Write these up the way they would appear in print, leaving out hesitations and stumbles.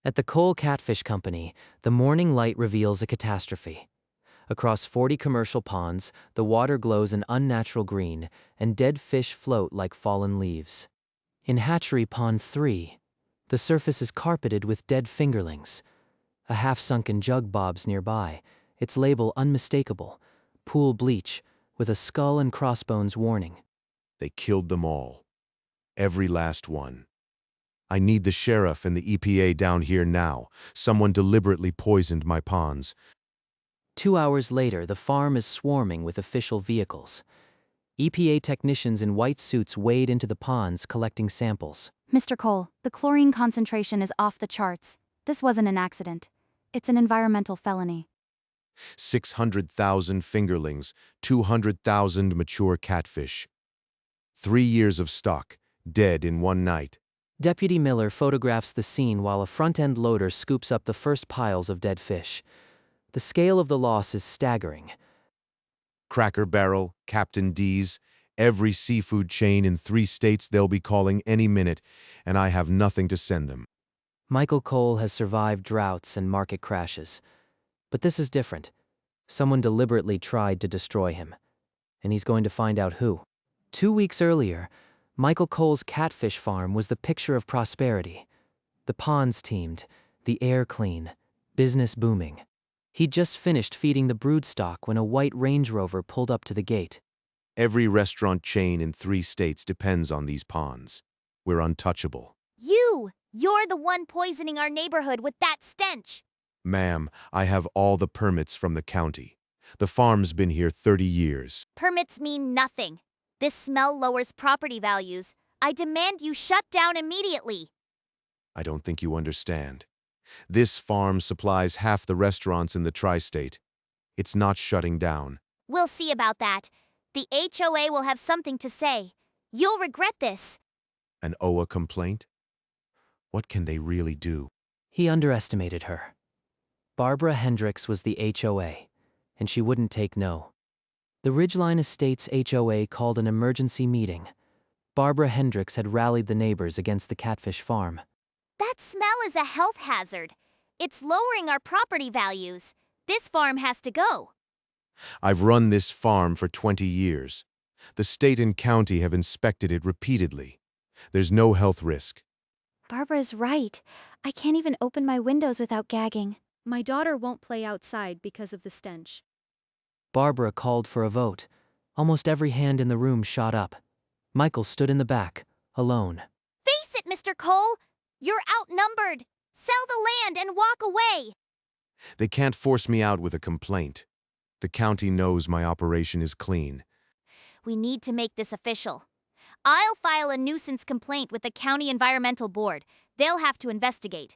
At the Cole Catfish Company, the morning light reveals a catastrophe. Across 40 commercial ponds, the water glows an unnatural green, and dead fish float like fallen leaves. In Hatchery Pond 3, the surface is carpeted with dead fingerlings. A half-sunken jug bobs nearby, its label unmistakable, Pool Bleach, with a skull and crossbones warning. They killed them all. Every last one. I need the sheriff and the EPA down here now. Someone deliberately poisoned my ponds. 2 hours later, the farm is swarming with official vehicles. EPA technicians in white suits wade into the ponds collecting samples. Mr. Cole, the chlorine concentration is off the charts. This wasn't an accident. It's an environmental felony. 600,000 fingerlings, 200,000 mature catfish. 3 years of stock, dead in one night. Deputy Miller photographs the scene while a front-end loader scoops up the first piles of dead fish. The scale of the loss is staggering. Cracker Barrel, Captain D's, every seafood chain in 3 states they'll be calling any minute, and I have nothing to send them. Michael Cole has survived droughts and market crashes. But this is different. Someone deliberately tried to destroy him. And he's going to find out who. 2 weeks earlier, Michael Cole's catfish farm was the picture of prosperity. The ponds teemed, the air clean, business booming. He'd just finished feeding the broodstock when a white Range Rover pulled up to the gate. Every restaurant chain in 3 states depends on these ponds. We're untouchable. You're the one poisoning our neighborhood with that stench. Ma'am, I have all the permits from the county. The farm's been here 30 years. Permits mean nothing. This smell lowers property values. I demand you shut down immediately. I don't think you understand. This farm supplies half the restaurants in the tri-state. It's not shutting down. We'll see about that. The HOA will have something to say. You'll regret this. An HOA complaint? What can they really do? He underestimated her. Barbara Hendricks was the HOA, and she wouldn't take no. The Ridgeline Estates HOA called an emergency meeting. Barbara Hendricks had rallied the neighbors against the catfish farm. That smell is a health hazard. It's lowering our property values. This farm has to go. I've run this farm for 20 years. The state and county have inspected it repeatedly. There's no health risk. Barbara's right. I can't even open my windows without gagging. My daughter won't play outside because of the stench. Barbara called for a vote. Almost every hand in the room shot up. Michael stood in the back, alone. Face it, Mr. Cole. You're outnumbered. Sell the land and walk away. They can't force me out with a complaint. The county knows my operation is clean. We need to make this official. I'll file a nuisance complaint with the County Environmental Board. They'll have to investigate.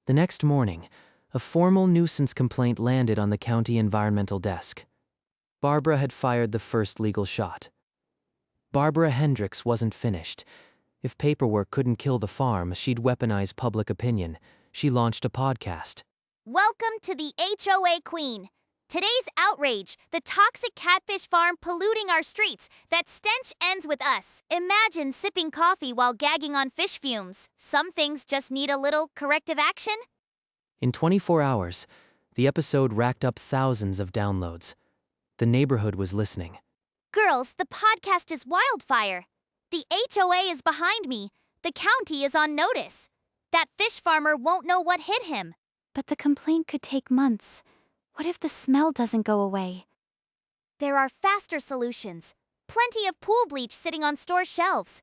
The next morning, a formal nuisance complaint landed on the county environmental desk. Barbara had fired the first legal shot. Barbara Hendricks wasn't finished. If paperwork couldn't kill the farm, she'd weaponize public opinion. She launched a podcast. Welcome to the HOA Queen. Today's outrage, the toxic catfish farm polluting our streets. That stench ends with us. Imagine sipping coffee while gagging on fish fumes. Some things just need a little corrective action. In 24 hours, the episode racked up thousands of downloads. The neighborhood was listening. Girls, the podcast is wildfire. The HOA is behind me. The county is on notice. That fish farmer won't know what hit him. But the complaint could take months. What if the smell doesn't go away? There are faster solutions. Plenty of pool bleach sitting on store shelves.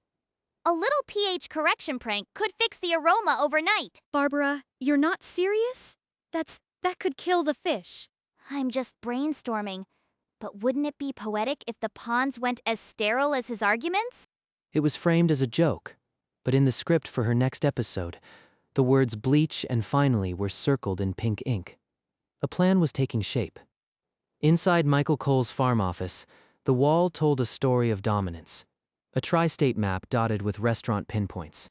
A little pH correction prank could fix the aroma overnight. Barbara, you're not serious? That could kill the fish. I'm just brainstorming. But wouldn't it be poetic if the ponds went as sterile as his arguments? It was framed as a joke, but in the script for her next episode, the words bleach and finally were circled in pink ink. A plan was taking shape. Inside Michael Cole's farm office, the wall told a story of dominance. A tri-state map dotted with restaurant pinpoints.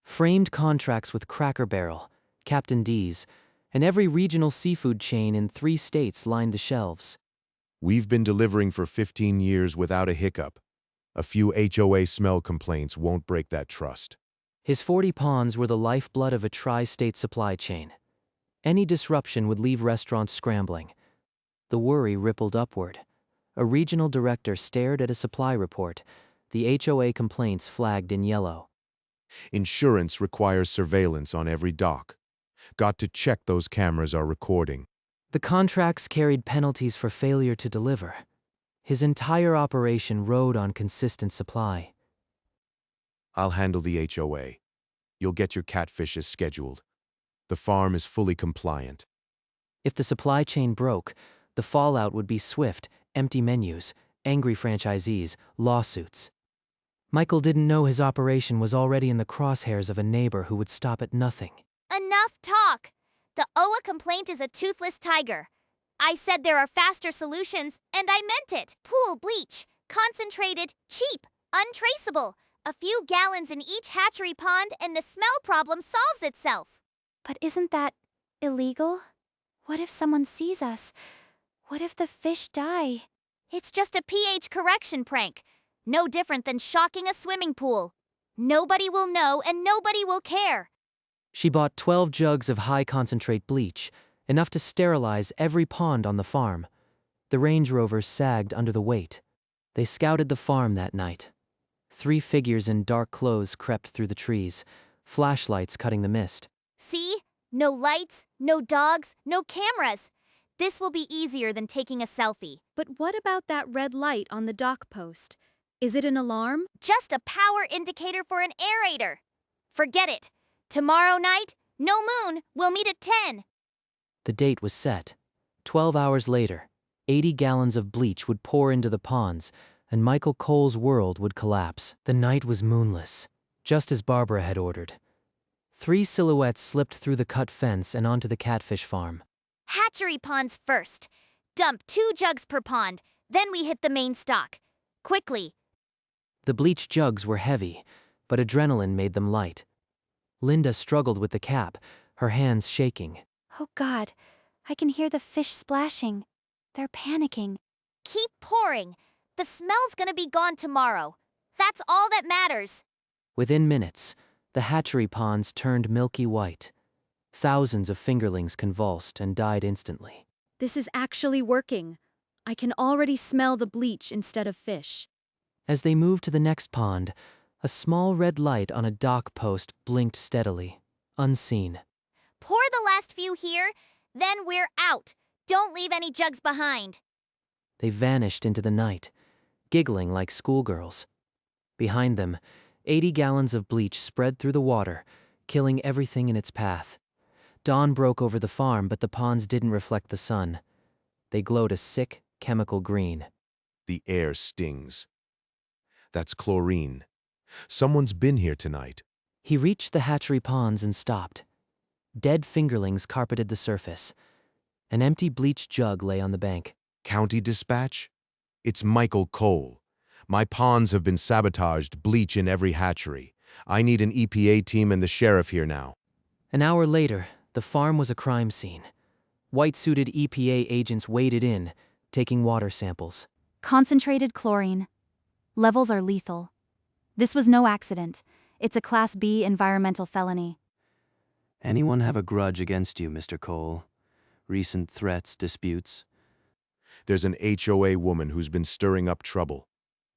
Framed contracts with Cracker Barrel, Captain D's, and every regional seafood chain in 3 states lined the shelves. We've been delivering for 15 years without a hiccup. A few HOA smell complaints won't break that trust. His 40 ponds were the lifeblood of a tri-state supply chain. Any disruption would leave restaurants scrambling. The worry rippled upward. A regional director stared at a supply report. The HOA complaints flagged in yellow. Insurance requires surveillance on every dock. Got to check those cameras are recording. The contracts carried penalties for failure to deliver. His entire operation rode on consistent supply. I'll handle the HOA. You'll get your catfish as scheduled. The farm is fully compliant. If the supply chain broke, the fallout would be swift: empty menus, angry franchisees, lawsuits. Michael didn't know his operation was already in the crosshairs of a neighbor who would stop at nothing. Enough talk! The HOA complaint is a toothless tiger. I said there are faster solutions, and I meant it. Pool bleach, concentrated, cheap, untraceable. A few gallons in each hatchery pond and the smell problem solves itself. But isn't that illegal? What if someone sees us? What if the fish die? It's just a pH correction prank. No different than shocking a swimming pool. Nobody will know and nobody will care. She bought 12 jugs of high-concentrate bleach, enough to sterilize every pond on the farm. The Range Rovers sagged under the weight. They scouted the farm that night. 3 figures in dark clothes crept through the trees, flashlights cutting the mist. See? No lights, no dogs, no cameras. This will be easier than taking a selfie. But what about that red light on the dock post? Is it an alarm? Just a power indicator for an aerator. Forget it. Tomorrow night, no moon, we'll meet at 10. The date was set. 12 hours later, 80 gallons of bleach would pour into the ponds, and Michael Cole's world would collapse. The night was moonless, just as Barbara had ordered. 3 silhouettes slipped through the cut fence and onto the catfish farm. Hatchery ponds first. Dump 2 jugs per pond, then we hit the main stock. Quickly. The bleach jugs were heavy, but adrenaline made them light. Linda struggled with the cap, her hands shaking. Oh God, I can hear the fish splashing. They're panicking. Keep pouring. The smell's gonna be gone tomorrow. That's all that matters. Within minutes, the hatchery ponds turned milky white. Thousands of fingerlings convulsed and died instantly. This is actually working. I can already smell the bleach instead of fish. As they moved to the next pond, a small red light on a dock post blinked steadily, unseen. Pour the last few here, then we're out. Don't leave any jugs behind. They vanished into the night, giggling like schoolgirls. Behind them, 80 gallons of bleach spread through the water, killing everything in its path. Dawn broke over the farm, but the ponds didn't reflect the sun. They glowed a sick, chemical green. The air stings. That's chlorine. Someone's been here tonight. He reached the hatchery ponds and stopped. Dead fingerlings carpeted the surface. An empty bleach jug lay on the bank. County dispatch? It's Michael Cole. My ponds have been sabotaged, bleach in every hatchery. I need an EPA team and the sheriff here now. An hour later, the farm was a crime scene. White-suited EPA agents waded in, taking water samples. Concentrated chlorine. Levels are lethal. This was no accident. It's a Class B environmental felony. Anyone have a grudge against you, Mr. Cole? Recent threats, disputes? There's an HOA woman who's been stirring up trouble.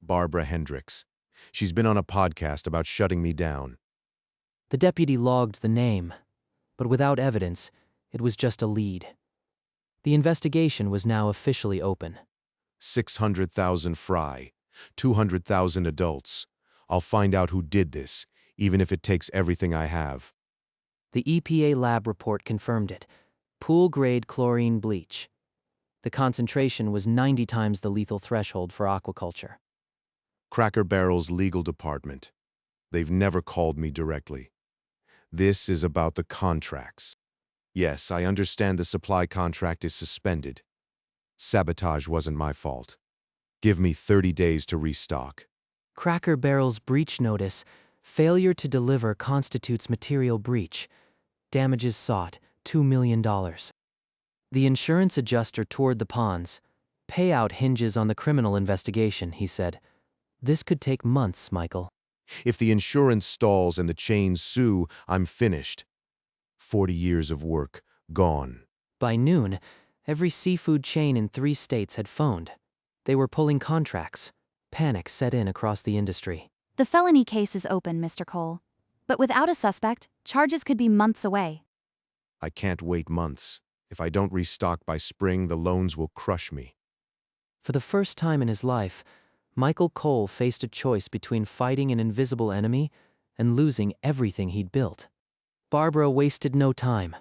Barbara Hendricks. She's been on a podcast about shutting me down. The deputy logged the name, but without evidence, it was just a lead. The investigation was now officially open. 600,000 fry, 200,000 adults. I'll find out who did this, even if it takes everything I have. The EPA lab report confirmed it. Pool-grade chlorine bleach. The concentration was 90 times the lethal threshold for aquaculture. Cracker Barrel's legal department. They've never called me directly. This is about the contracts. Yes, I understand the supply contract is suspended. Sabotage wasn't my fault. Give me 30 days to restock. Cracker Barrel's breach notice: failure to deliver constitutes material breach. Damages sought, $2 million. The insurance adjuster toured the ponds. Payout hinges on the criminal investigation, he said. This could take months, Michael. If the insurance stalls and the chains sue, I'm finished. 40 years of work, gone. By noon, every seafood chain in 3 states had phoned. They were pulling contracts. Panic set in across the industry. The felony case is open, Mr. Cole. But without a suspect, charges could be months away. I can't wait months. If I don't restock by spring, the loans will crush me. For the first time in his life, Michael Cole faced a choice between fighting an invisible enemy and losing everything he'd built. Barbara wasted no time.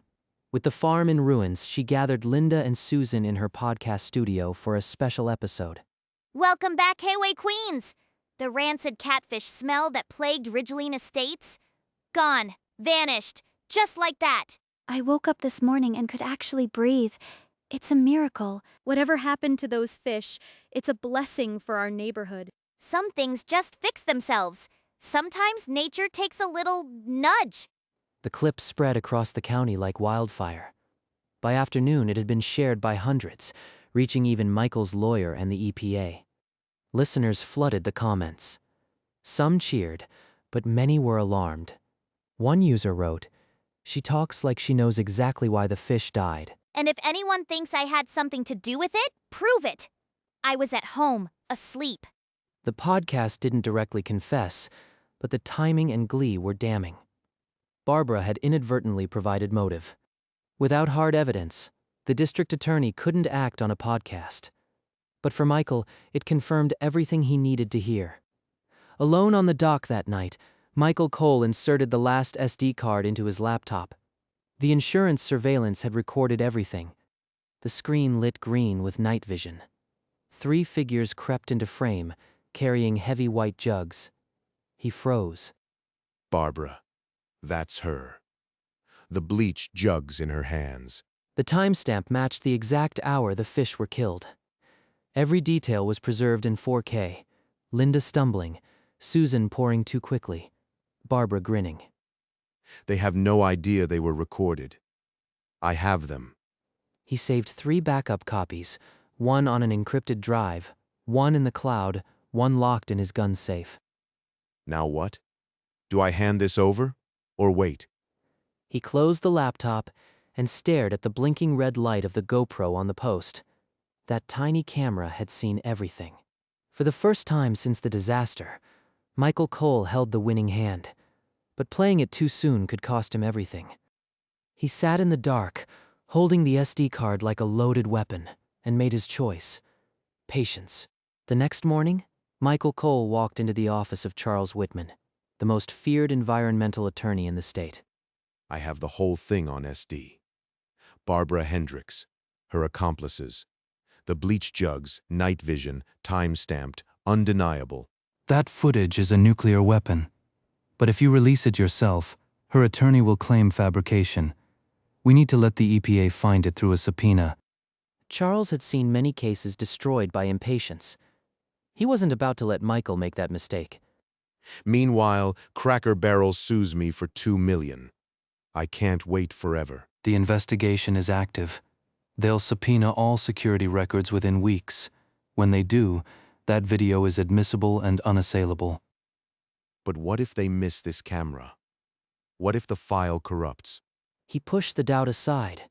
With the farm in ruins, she gathered Linda and Susan in her podcast studio for a special episode. Welcome back, HOA Queens! The rancid catfish smell that plagued Ridgeline Estates? Gone. Vanished. Just like that. I woke up this morning and could actually breathe. It's a miracle. Whatever happened to those fish, it's a blessing for our neighborhood. Some things just fix themselves. Sometimes nature takes a little nudge. The clip spread across the county like wildfire. By afternoon, it had been shared by hundreds, reaching even Michael's lawyer and the EPA. Listeners flooded the comments. Some cheered, but many were alarmed. One user wrote, "She talks like she knows exactly why the fish died." And if anyone thinks I had something to do with it, prove it. I was at home, asleep. The podcast didn't directly confess, but the timing and glee were damning. Barbara had inadvertently provided motive. Without hard evidence, the district attorney couldn't act on a podcast. But for Michael, it confirmed everything he needed to hear. Alone on the dock that night, Michael Cole inserted the last SD card into his laptop. The insurance surveillance had recorded everything. The screen lit green with night vision. 3 figures crept into frame, carrying heavy white jugs. He froze. Barbara. That's her. The bleach jugs in her hands. The timestamp matched the exact hour the fish were killed. Every detail was preserved in 4K. Linda stumbling, Susan pouring too quickly, Barbara grinning. They have no idea they were recorded. I have them. He saved 3 backup copies, one on an encrypted drive, one in the cloud, one locked in his gun safe. Now what? Do I hand this over? Or wait? He closed the laptop and stared at the blinking red light of the GoPro on the post. That tiny camera had seen everything. For the first time since the disaster, Michael Cole held the winning hand, but playing it too soon could cost him everything. He sat in the dark, holding the SD card like a loaded weapon, and made his choice. Patience. The next morning, Michael Cole walked into the office of Charles Whitman, the most feared environmental attorney in the state. I have the whole thing on SD. Barbara Hendricks, her accomplices, the bleach jugs, night vision, time-stamped, undeniable. That footage is a nuclear weapon. But if you release it yourself, her attorney will claim fabrication. We need to let the EPA find it through a subpoena. Charles had seen many cases destroyed by impatience. He wasn't about to let Michael make that mistake. Meanwhile, Cracker Barrel sues me for $2 million. I can't wait forever. The investigation is active. They'll subpoena all security records within weeks. When they do, that video is admissible and unassailable. But what if they miss this camera? What if the file corrupts? He pushed the doubt aside.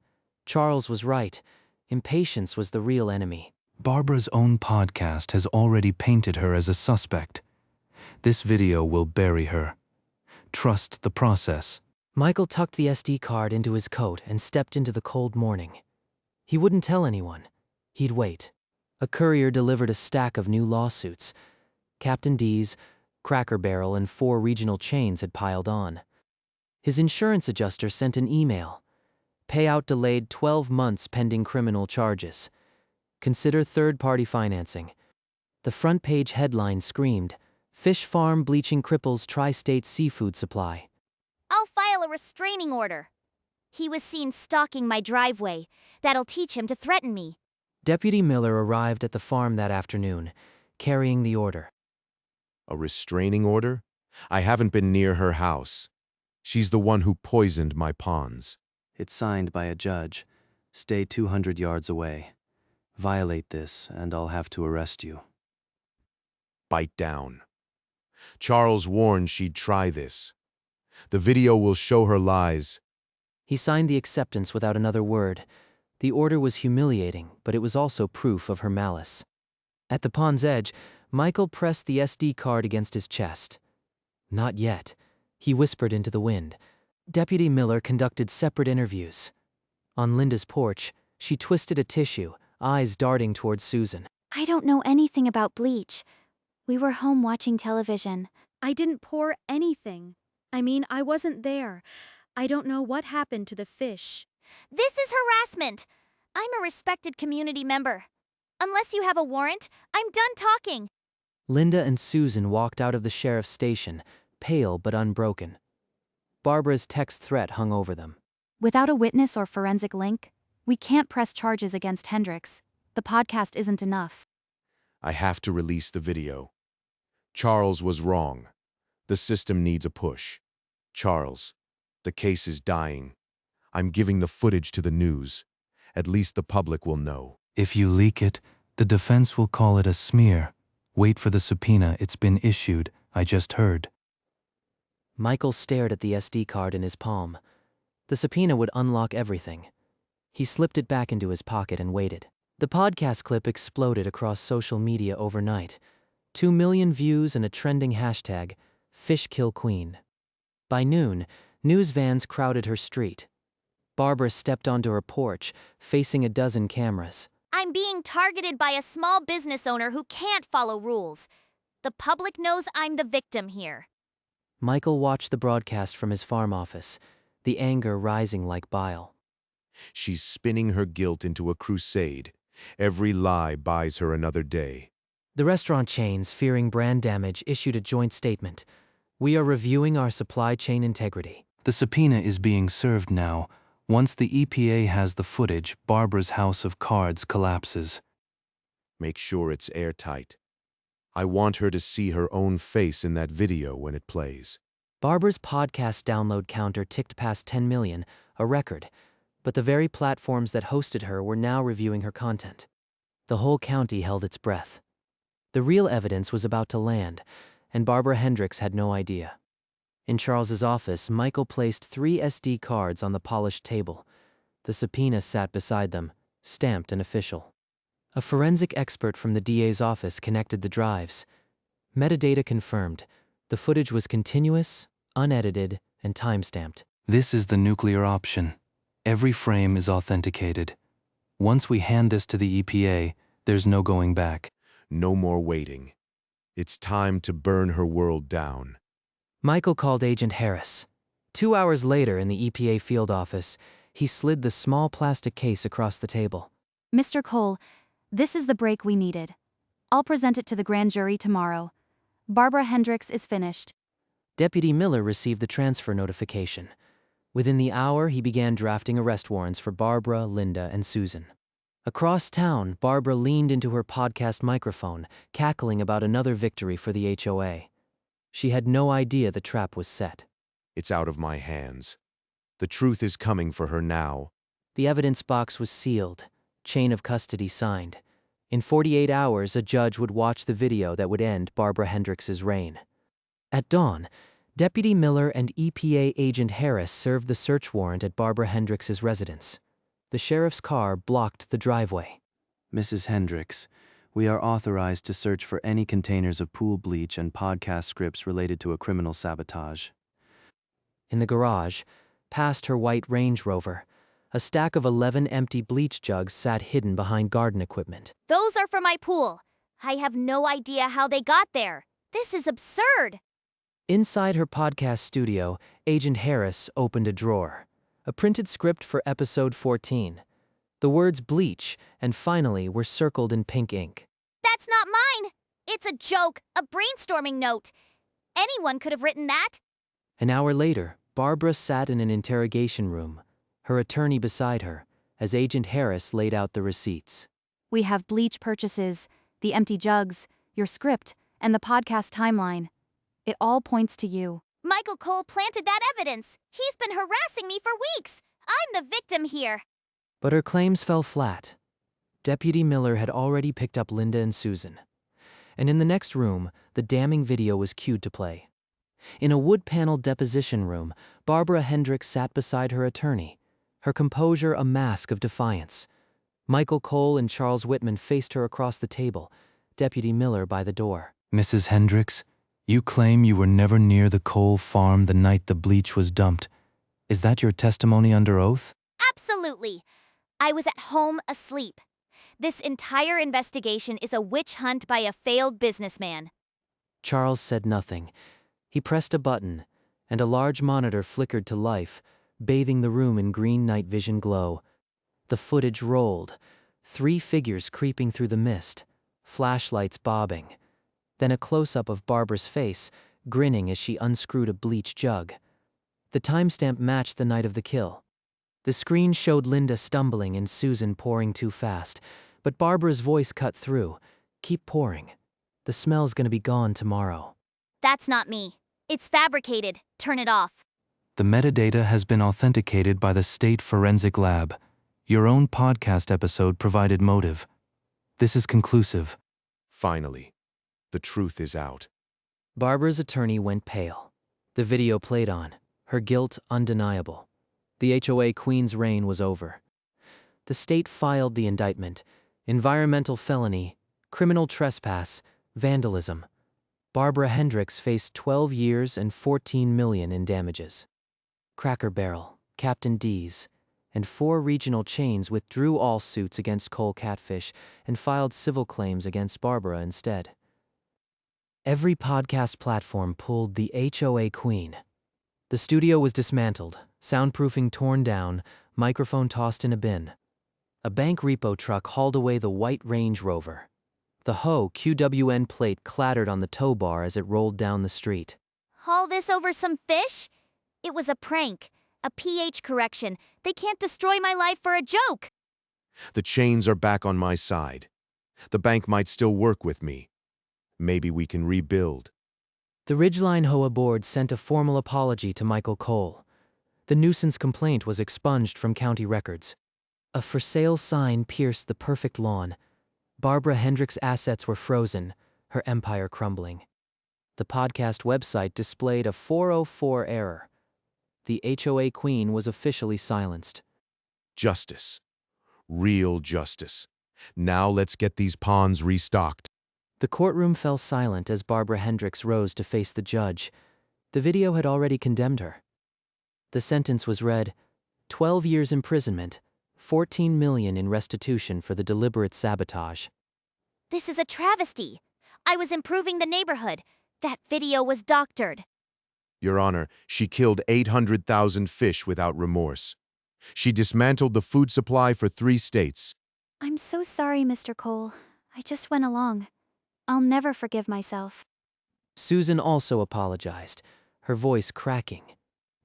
Charles was right. Impatience was the real enemy. Barbara's own podcast has already painted her as a suspect. This video will bury her. Trust the process. Michael tucked the SD card into his coat and stepped into the cold morning. He wouldn't tell anyone. He'd wait. A courier delivered a stack of new lawsuits. Captain D's, Cracker Barrel, and 4 regional chains had piled on. His insurance adjuster sent an email. Payout delayed 12 months pending criminal charges. Consider third-party financing. The front page headline screamed, "Fish farm bleaching cripples tri-state seafood supply." I'll file a restraining order. He was seen stalking my driveway. That'll teach him to threaten me. Deputy Miller arrived at the farm that afternoon, carrying the order. A restraining order? I haven't been near her house. She's the one who poisoned my ponds. It's signed by a judge. Stay 200 yards away. Violate this, and I'll have to arrest you. Bite down. Charles warned she'd try this. The video will show her lies. He signed the acceptance without another word. The order was humiliating, but it was also proof of her malice. At the pond's edge, Michael pressed the SD card against his chest. Not yet, he whispered into the wind. Deputy Miller conducted separate interviews. On Linda's porch, she twisted a tissue, eyes darting towards Susan. I don't know anything about Bleach. We were home watching television. I didn't pour anything. I mean, I wasn't there. I don't know what happened to the fish. This is harassment. I'm a respected community member. Unless you have a warrant, I'm done talking. Linda and Susan walked out of the sheriff's station, pale but unbroken. Barbara's text threat hung over them. Without a witness or forensic link, we can't press charges against Hendricks. The podcast isn't enough. I have to release the video. Charles was wrong. The system needs a push. Charles, the case is dying. I'm giving the footage to the news. At least the public will know. If you leak it, the defense will call it a smear. Wait for the subpoena, it's been issued, I just heard. Michael stared at the SD card in his palm. The subpoena would unlock everything. He slipped it back into his pocket and waited. The podcast clip exploded across social media overnight. 2 million views and a trending hashtag, #FishKillQueen. By noon, news vans crowded her street. Barbara stepped onto her porch, facing a dozen cameras. I'm being targeted by a small business owner who can't follow rules. The public knows I'm the victim here. Michael watched the broadcast from his farm office, the anger rising like bile. She's spinning her guilt into a crusade. Every lie buys her another day. The restaurant chains, fearing brand damage, issued a joint statement. We are reviewing our supply chain integrity. The subpoena is being served now. Once the EPA has the footage, Barbara's house of cards collapses. Make sure it's airtight. I want her to see her own face in that video when it plays. Barbara's podcast download counter ticked past 10 million, a record, but the very platforms that hosted her were now reviewing her content. The whole county held its breath. The real evidence was about to land, and Barbara Hendricks had no idea. In Charles's office, Michael placed 3 SD cards on the polished table. The subpoena sat beside them, stamped and official. A forensic expert from the DA's office connected the drives. Metadata confirmed. The footage was continuous, unedited, and time-stamped. This is the nuclear option. Every frame is authenticated. Once we hand this to the EPA, there's no going back. No more waiting. It's time to burn her world down. Michael called Agent Harris. 2 hours later in the EPA field office, he slid the small plastic case across the table. Mr. Cole, this is the break we needed. I'll present it to the grand jury tomorrow. Barbara Hendricks is finished. Deputy Miller received the transfer notification. Within the hour, he began drafting arrest warrants for Barbara, Linda, and Susan. Across town, Barbara leaned into her podcast microphone, cackling about another victory for the HOA. She had no idea the trap was set. It's out of my hands. The truth is coming for her now. The evidence box was sealed, chain of custody signed. In 48 hours, a judge would watch the video that would end Barbara Hendricks's reign. At dawn, Deputy Miller and EPA Agent Harris served the search warrant at Barbara Hendricks's residence. The sheriff's car blocked the driveway. Mrs. Hendricks, we are authorized to search for any containers of pool bleach and podcast scripts related to a criminal sabotage. In the garage, past her white Range Rover, a stack of 11 empty bleach jugs sat hidden behind garden equipment. Those are for my pool. I have no idea how they got there. This is absurd. Inside her podcast studio, Agent Harris opened a drawer. A printed script for episode 14. The words bleach and finally were circled in pink ink. That's not mine. It's a joke, a brainstorming note. Anyone could have written that. An hour later, Barbara sat in an interrogation room, her attorney beside her, as Agent Harris laid out the receipts. We have bleach purchases, the empty jugs, your script, and the podcast timeline. It all points to you. Michael Cole planted that evidence. He's been harassing me for weeks. I'm the victim here. But her claims fell flat. Deputy Miller had already picked up Linda and Susan. and in the next room, the damning video was cued to play. In a wood-paneled deposition room, Barbara Hendricks sat beside her attorney, her composure a mask of defiance. Michael Cole and Charles Whitman faced her across the table, Deputy Miller by the door. Mrs. Hendricks, you claim you were never near the Cole farm the night the bleach was dumped. Is that your testimony under oath? Absolutely. I was at home asleep. This entire investigation is a witch hunt by a failed businessman. Charles said nothing. He pressed a button, and a large monitor flickered to life, bathing the room in green night vision glow. The footage rolled, 3 figures creeping through the mist, flashlights bobbing. Then a close-up of Barbara's face, grinning as she unscrewed a bleach jug. The timestamp matched the night of the kill. The screen showed Linda stumbling and Susan pouring too fast, but Barbara's voice cut through. Keep pouring. The smell's gonna be gone tomorrow. That's not me. It's fabricated. Turn it off. The metadata has been authenticated by the State Forensic Lab. Your own podcast episode provided motive. This is conclusive. Finally, the truth is out. Barbara's attorney went pale. The video played on, her guilt undeniable. The HOA queen's reign was over. The state filed the indictment: environmental felony, criminal trespass, vandalism. Barbara Hendricks faced 12 years and $14 million in damages. Cracker Barrel, Captain D's, and 4 regional chains withdrew all suits against Cole Catfish and filed civil claims against Barbara instead. Every podcast platform pulled the HOA queen. The studio was dismantled, soundproofing torn down, microphone tossed in a bin. A bank repo truck hauled away the white Range Rover. The HOA QWN plate clattered on the tow bar as it rolled down the street. All this over some fish? It was a prank. A pH correction. They can't destroy my life for a joke. The chains are back on my side. The bank might still work with me. Maybe we can rebuild. The Ridgeline HOA board sent a formal apology to Michael Cole. The nuisance complaint was expunged from county records. A for sale sign pierced the perfect lawn. Barbara Hendricks' assets were frozen, her empire crumbling. The podcast website displayed a 404 error. The HOA queen was officially silenced. Justice. Real justice. Now let's get these ponds restocked. The courtroom fell silent as Barbara Hendricks rose to face the judge. The video had already condemned her. The sentence was read: 12 years imprisonment, $14 million in restitution for the deliberate sabotage. This is a travesty. I was improving the neighborhood. That video was doctored. Your Honor, she killed 800,000 fish without remorse. She dismantled the food supply for 3 states. I'm so sorry, Mr. Cole. I just went along. I'll never forgive myself. Susan also apologized, her voice cracking.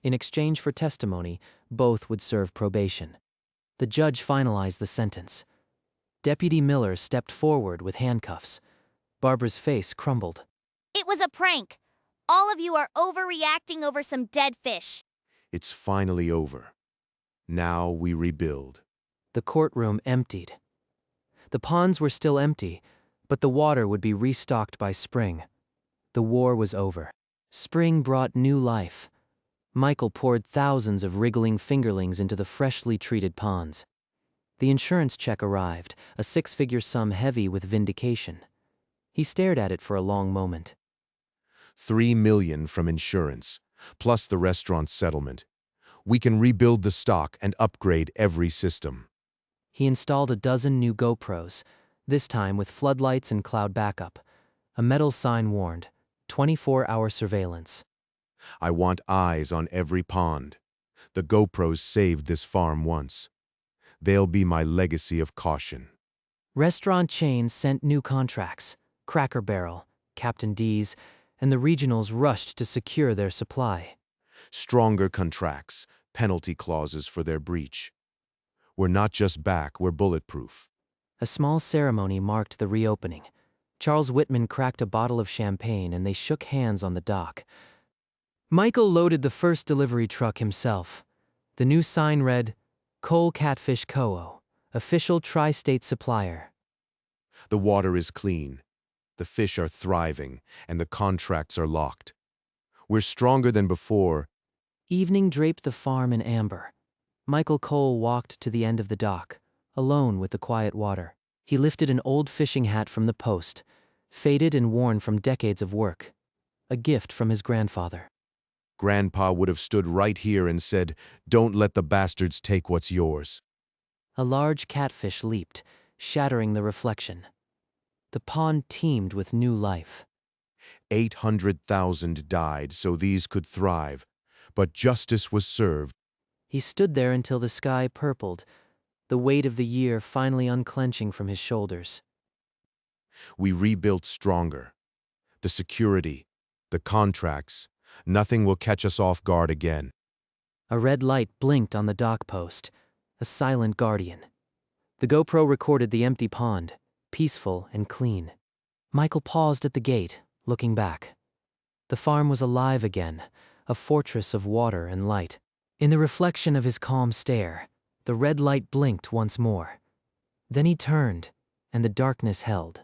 In exchange for testimony, both would serve probation. The judge finalized the sentence. Deputy Miller stepped forward with handcuffs. Barbara's face crumbled. It was a prank. All of you are overreacting over some dead fish. It's finally over. Now we rebuild. The courtroom emptied. The ponds were still empty, but the water would be restocked by spring. The war was over. Spring brought new life. Michael poured thousands of wriggling fingerlings into the freshly treated ponds. The insurance check arrived, a 6-figure sum heavy with vindication. He stared at it for a long moment. $3 million from insurance, plus the restaurant settlement. We can rebuild the stock and upgrade every system. He installed a dozen new GoPros, this time with floodlights and cloud backup. A metal sign warned, 24-hour surveillance. I want eyes on every pond. The GoPros saved this farm once. They'll be my legacy of caution. Restaurant chains sent new contracts. Cracker Barrel, Captain D's, and the regionals rushed to secure their supply. Stronger contracts, penalty clauses for their breach. We're not just back, we're bulletproof. A small ceremony marked the reopening. Charles Whitman cracked a bottle of champagne and they shook hands on the dock. Michael loaded the first delivery truck himself. The new sign read, Cole Catfish Co., official tri-state supplier. The water is clean. The fish are thriving, and the contracts are locked. We're stronger than before. Evening draped the farm in amber. Michael Cole walked to the end of the dock, alone with the quiet water. He lifted an old fishing hat from the post, faded and worn from decades of work, a gift from his grandfather. Grandpa would have stood right here and said, "Don't let the bastards take what's yours." A large catfish leaped, shattering the reflection. The pond teemed with new life. 800,000 died so these could thrive, but justice was served. He stood there until the sky purpled, the weight of the year finally unclenching from his shoulders. We rebuilt stronger. The security, the contracts, nothing will catch us off guard again. A red light blinked on the dock post, a silent guardian. The GoPro recorded the empty pond, peaceful and clean. Michael paused at the gate, looking back. The farm was alive again, a fortress of water and light. In the reflection of his calm stare, the red light blinked once more. Then he turned, and the darkness held.